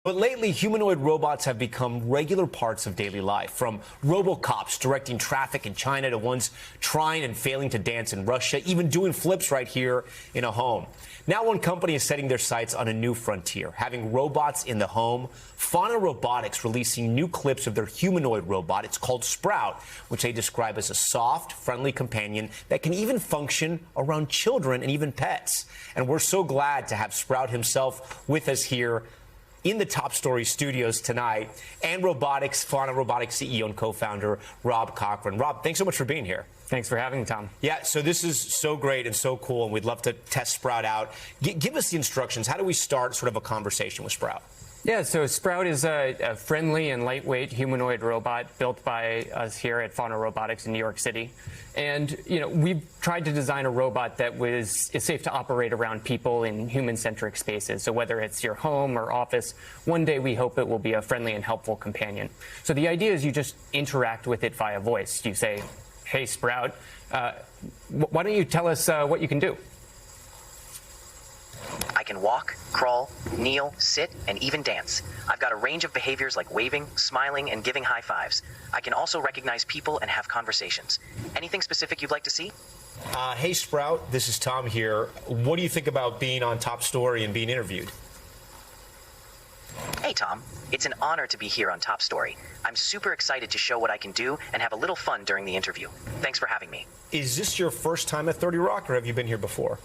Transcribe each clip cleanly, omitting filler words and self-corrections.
But lately, humanoid robots have become regular parts of daily life, from robocops directing traffic in China to ones trying and failing to dance in Russia, even doing flips right here in a home. Now one company is setting their sights on a new frontier, having robots in the home. Fauna Robotics releasing new clips of their humanoid robot. It's called Sprout, which they describe as a soft, friendly companion that can even function around children and even pets. And we're so glad to have Sprout himself with us here in the Top Story studios tonight, and Fauna Robotics CEO and co-founder Rob Cochran. Rob, thanks so much for being here. Thanks for having me, Tom. Yeah, so this is so great and so cool, and we'd love to test Sprout out. Give us the instructions. How do we start sort of a conversation with Sprout? Yeah, so Sprout is a friendly and lightweight humanoid robot built by us here at Fauna Robotics in New York City. And, we've tried to design a robot that is safe to operate around people in human-centric spaces. So whether it's your home or office, one day we hope it will be a friendly and helpful companion. So the idea is you just interact with it via voice. You say, "Hey, Sprout, why don't you tell us what you can do?" I can walk, crawl, kneel, sit, and even dance. I've got a range of behaviors like waving, smiling, and giving high fives. I can also recognize people and have conversations. Anything specific you'd like to see? Hey, Sprout, this is Tom here. What do you think about being on Top Story and being interviewed? Hey, Tom. It's an honor to be here on Top Story. I'm super excited to show what I can do and have a little fun during the interview. Thanks for having me. Is this your first time at 30 Rock, or have you been here before?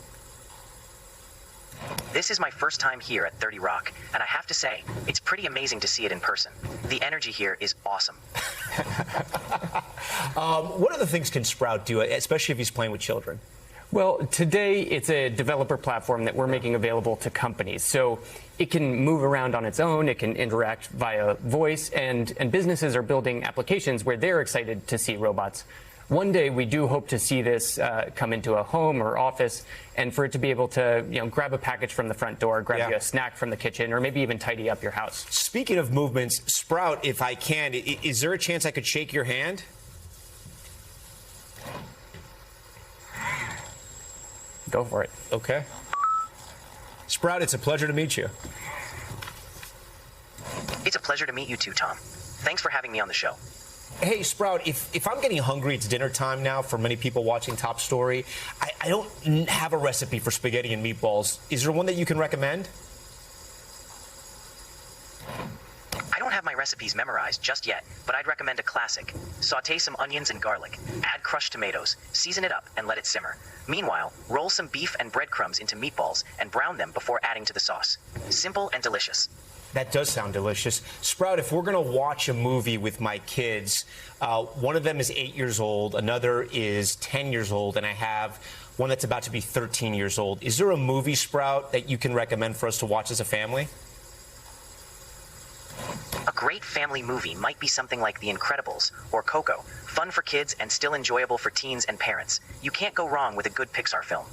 This is my first time here at 30 Rock, and I have to say, it's pretty amazing to see it in person. The energy here is awesome. What other things can Sprout do, especially if he's playing with children? Well, today it's a developer platform that we're making available to companies. So it can move around on its own, it can interact via voice, and businesses are building applications where they're excited to see robots. One day we do hope to see this come into a home or office, and for it to be able to grab a package from the front door, grab you a snack from the kitchen, or maybe even tidy up your house. Speaking of movements, Sprout, if I can, is there a chance I could shake your hand? Go for it. Okay. Sprout, it's a pleasure to meet you. It's a pleasure to meet you too, Tom. Thanks for having me on the show. Hey, Sprout, if I'm getting hungry, it's dinner time now for many people watching Top Story. I don't have a recipe for spaghetti and meatballs. Is there one that you can recommend? I don't have my recipes memorized just yet, but I'd recommend a classic. Sauté some onions and garlic, add crushed tomatoes, season it up, and let it simmer. Meanwhile, roll some beef and breadcrumbs into meatballs and brown them before adding to the sauce. Simple and delicious. That does sound delicious. Sprout, if we're going to watch a movie with my kids, one of them is 8 years old, another is 10 years old, and I have one that's about to be 13 years old. Is there a movie, Sprout, that you can recommend for us to watch as a family? A great family movie might be something like The Incredibles or Coco. Fun for kids and still enjoyable for teens and parents. You can't go wrong with a good Pixar film.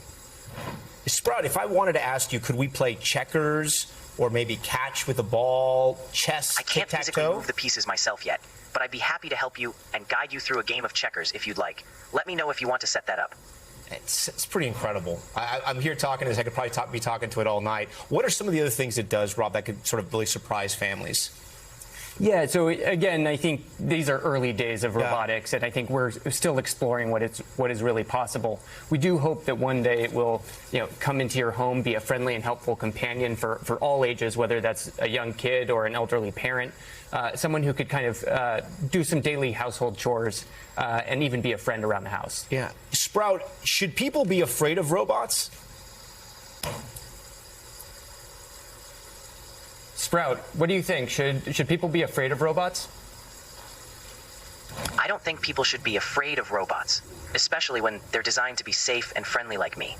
Sprout, if I wanted to ask you, could we play checkers or maybe catch with a ball, chess, I can't physically tic-tac-toe? move the pieces myself yet, but I'd be happy to help you and guide you through a game of checkers if you'd like. Let me know if you want to set that up. It's pretty incredible. I'm here talking to this. I could probably be talking to it all night. What are some of the other things it does, Rob, that could sort of really surprise families? Yeah, so again, I think these are early days of robotics, and I think we're still exploring what is really possible. We do hope that one day it will, come into your home, be a friendly and helpful companion for all ages, whether that's a young kid or an elderly parent, someone who could kind of do some daily household chores and even be a friend around the house. Yeah. Sprout, should people be afraid of robots? Sprout, what do you think? Should people be afraid of robots? I don't think people should be afraid of robots, especially when they're designed to be safe and friendly like me.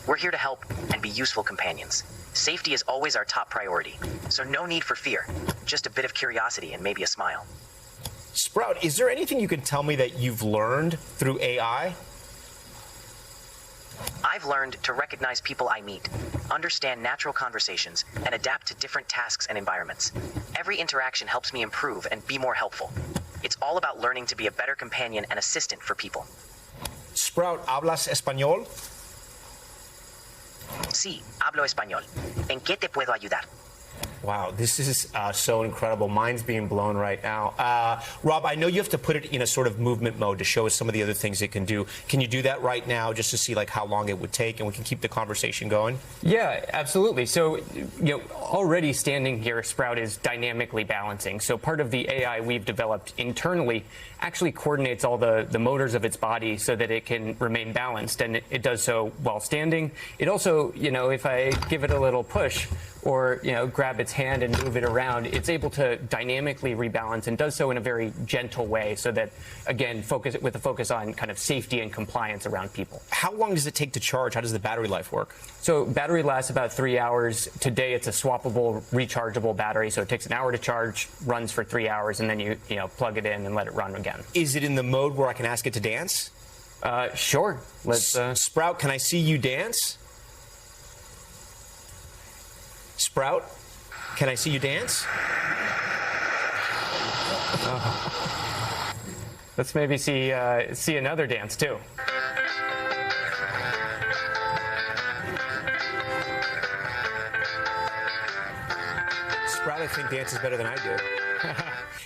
We're here to help and be useful companions. Safety is always our top priority, so no need for fear, just a bit of curiosity and maybe a smile. Sprout, is there anything you can tell me that you've learned through AI? I've learned to recognize people I meet, understand natural conversations, and adapt to different tasks and environments. Every interaction helps me improve and be more helpful. It's all about learning to be a better companion and assistant for people. Sprout, ¿hablas español? Sí, hablo español. ¿En qué te puedo ayudar? Wow, this is so incredible. Mine's being blown right now. Rob, I know you have to put it in a sort of movement mode to show us some of the other things it can do. Can you do that right now just to see like how long it would take, and we can keep the conversation going? Yeah, absolutely. So, already standing here, Sprout is dynamically balancing. So part of the AI we've developed internally actually coordinates all the motors of its body so that it can remain balanced, and it does so while standing. It also, if I give it a little push or grab its hand and move it around, it's able to dynamically rebalance, and does so in a very gentle way so that, again, with a focus on kind of safety and compliance around people. How long does it take to charge? How does the battery life work? So battery lasts about 3 hours. Today it's a swappable, rechargeable battery, so it takes an hour to charge, runs for 3 hours, and then you plug it in and let it run again. Is it in the mode where I can ask it to dance? Sure. Let's Sprout, can I see you dance? Sprout, can I see you dance? Let's maybe see another dance too. Sprout, I think, dances better than I do.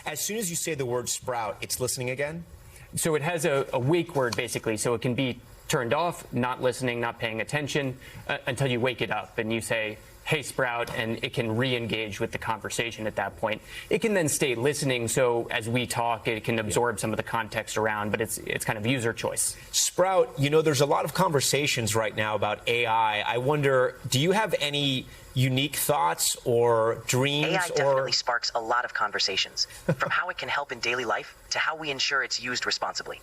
As soon as you say the word Sprout, it's listening again? So it has a wake word, basically, so it can be turned off, not listening, not paying attention, until you wake it up and you say, "Hey, Sprout," and it can re-engage with the conversation at that point. It can then stay listening, so as we talk, it can absorb some of the context around, but it's kind of user choice. Sprout, there's a lot of conversations right now about AI. I wonder, do you have any unique thoughts or dreams? AI definitely sparks a lot of conversations, from how it can help in daily life to how we ensure it's used responsibly.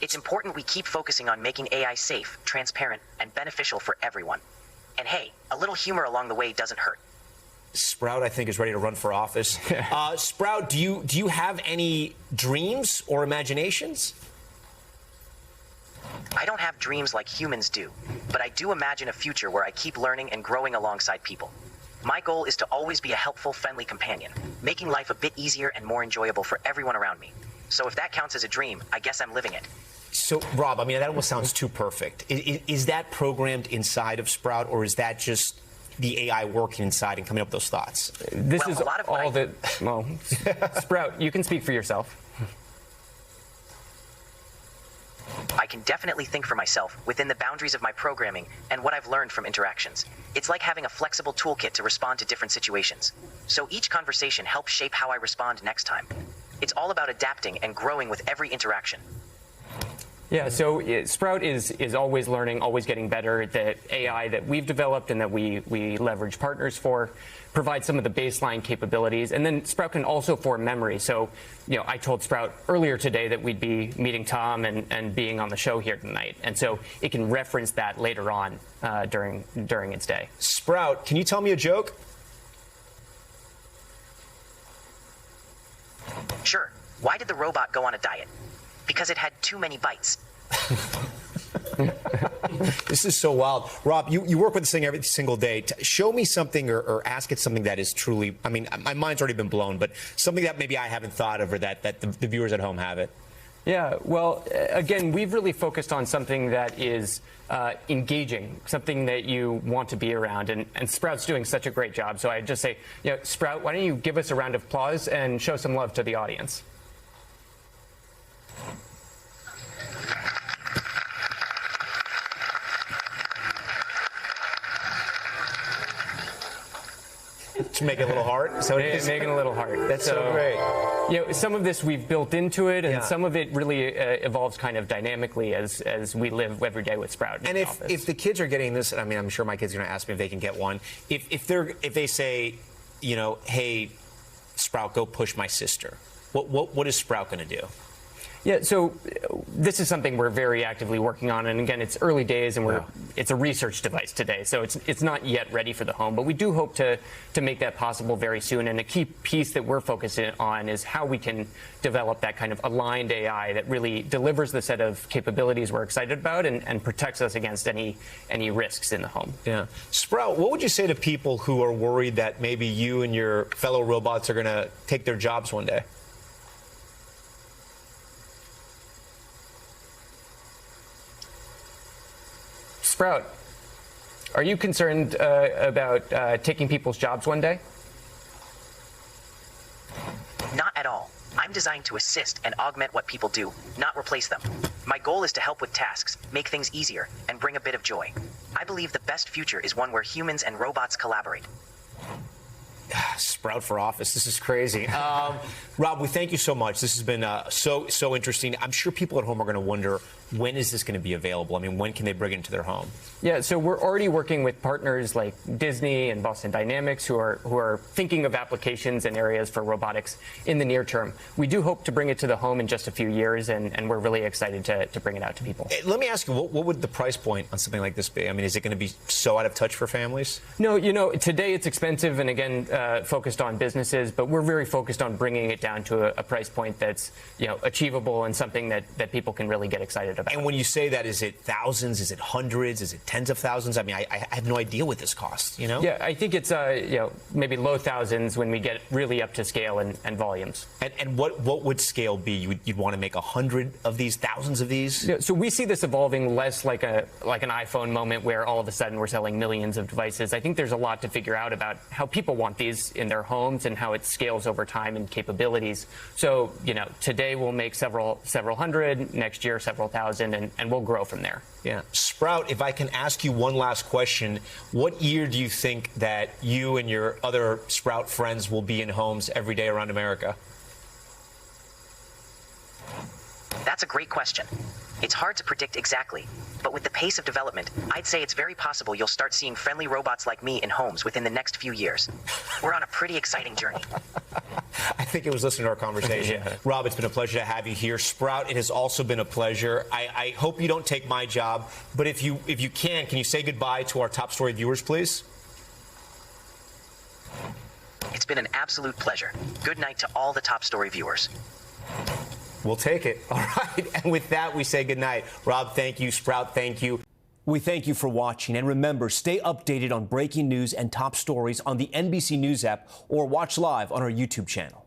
It's important we keep focusing on making AI safe, transparent, and beneficial for everyone. And hey, a little humor along the way doesn't hurt. Sprout, I think, is ready to run for office. Sprout, do you have any dreams or imaginations? I don't have dreams like humans do, but I do imagine a future where I keep learning and growing alongside people. My goal is to always be a helpful, friendly companion, making life a bit easier and more enjoyable for everyone around me. So if that counts as a dream, I guess I'm living it. So, Rob, that almost sounds too perfect. Is that programmed inside of Sprout, or is that just the AI working inside and coming up with those thoughts? This is all that. Well, Sprout, you can speak for yourself. I can definitely think for myself within the boundaries of my programming and what I've learned from interactions. It's like having a flexible toolkit to respond to different situations. So each conversation helps shape how I respond next time. It's all about adapting and growing with every interaction. Yeah, so Sprout is always learning, always getting better. The AI that we've developed and that we leverage partners for provides some of the baseline capabilities. And then Sprout can also form memory. So, I told Sprout earlier today that we'd be meeting Tom and being on the show here tonight. And so it can reference that later on during its day. Sprout, can you tell me a joke? Sure. Why did the robot go on a diet? Because it had too many bites. This is so wild. Rob, you work with this thing every single day. Show me something or ask it something that is truly, my mind's already been blown, but something that maybe I haven't thought of, or that the viewers at home haven't. Yeah, well, again, we've really focused on something that is engaging, something that you want to be around, and Sprout's doing such a great job. So I'd just say, Sprout, why don't you give us a round of applause and show some love to the audience? To make it a little heart? So making a little heart. That's so great. Some of this we've built into it, and some of it really evolves kind of dynamically as we live every day with Sprout. And if the kids are getting this, and I'm sure my kids are going to ask me if they can get one. If they say, hey, Sprout, go push my sister, what is Sprout going to do? Yeah, so this is something we're very actively working on, and again, it's early days, and it's a research device today, so it's not yet ready for the home, but we do hope to make that possible very soon. And a key piece that we're focusing on is how we can develop that kind of aligned AI that really delivers the set of capabilities we're excited about and protects us against any risks in the home. Yeah, Sprout, what would you say to people who are worried that maybe you and your fellow robots are going to take their jobs one day? Sprout, are you concerned about taking people's jobs one day? Not at all. I'm designed to assist and augment what people do, not replace them. My goal is to help with tasks, make things easier, and bring a bit of joy. I believe the best future is one where humans and robots collaborate. Sprout for office. This is crazy. Rob, we thank you so much. This has been so interesting. I'm sure people at home are going to wonder, when is this going to be available? I mean, when can they bring it into their home? Yeah, so we're already working with partners like Disney and Boston Dynamics who are thinking of applications and areas for robotics in the near term. We do hope to bring it to the home in just a few years, and we're really excited to bring it out to people. Let me ask you, what would the price point on something like this be? I mean, is it going to be so out of touch for families? No, today it's expensive and, again, focused on businesses, but we're very focused on bringing it down to a price point that's, achievable and something that people can really get excited about. And when you say that, is it thousands? Is it hundreds? Is it tens of thousands? I mean, I have no idea what this costs, Yeah, I think it's, maybe low thousands when we get really up to scale and volumes. And what would scale be? You'd want to make 100 of these, thousands of these? Yeah, so we see this evolving less like an iPhone moment where all of a sudden we're selling millions of devices. I think there's a lot to figure out about how people want these in their homes and how it scales over time and capabilities. So, today we'll make several hundred, next year several thousand, and we'll grow from there. Yeah. Sprout, if I can ask you one last question, what year do you think that you and your other Sprout friends will be in homes every day around America? That's a great question. It's hard to predict exactly, but with the pace of development, I'd say it's very possible you'll start seeing friendly robots like me in homes within the next few years. We're on a pretty exciting journey. I think it was listening to our conversation. Yeah. Rob, it's been a pleasure to have you here. Sprout, it has also been a pleasure. I hope you don't take my job, but if you can you say goodbye to our Top Story viewers, please? It's been an absolute pleasure. Good night to all the Top Story viewers. We'll take it. All right. And with that, we say goodnight. Rob, thank you. Sprout, thank you. We thank you for watching. And remember, stay updated on breaking news and top stories on the NBC News app or watch live on our YouTube channel.